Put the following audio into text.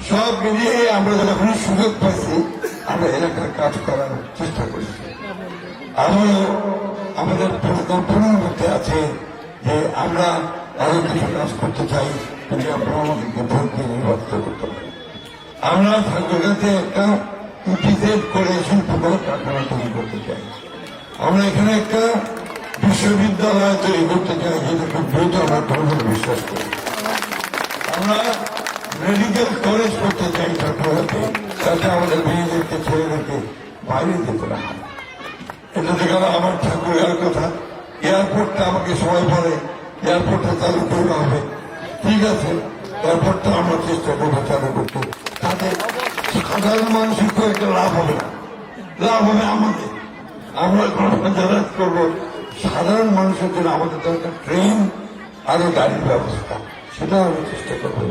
সব মিলিয়ে আমরা যখন সুযোগ পাইছি আমরা এলাকার কাজ করার চেষ্টা করেছি। আমরাও আমাদের পরিকল্পনার মধ্যে আছে যে আমরা আরো কিছু কাজ করতে চাই, যদি আমরা আমাদেরকে ভোট দিয়ে নির্বাচিত করতে পারি। আমরা ঠাকুরগাঁতে একটা ইপিজেড করে শিল্পকলা কারখানা তৈরি করতে চাই। আমরা এখানে একটা বিশ্ববিদ্যালয় তৈরি করতে চাই, যেটা খুব দ্রুত আমরা কোনোভাবে বিশ্বাস করি। আমরা মেডিকেল কলেজ করতে চাই ঠাকুরগাঁতে, যাতে আমাদের মেয়েদেরকে ছেলেদেরকে বাইরে যেতে না হয়। এটা থেকে আমার ঠাকুরের কথা। এয়ারপোর্টটা আমাকে সবাই বলে এয়ারপোর্টটা চালু করতে হবে, ঠিক আছে, এয়ারপোর্টটা আমরা চেষ্টা করবো চালু করতে। তাতে সাধারণ মানুষের তো একটা লাভ হবে না, লাভ হবে আমাদের। আমরা যারা করবো সাধারণ মানুষের জন্য আমাদের দরকার ট্রেন আরো গাড়ির ব্যবস্থা, সেটা আমরা চেষ্টা করবো।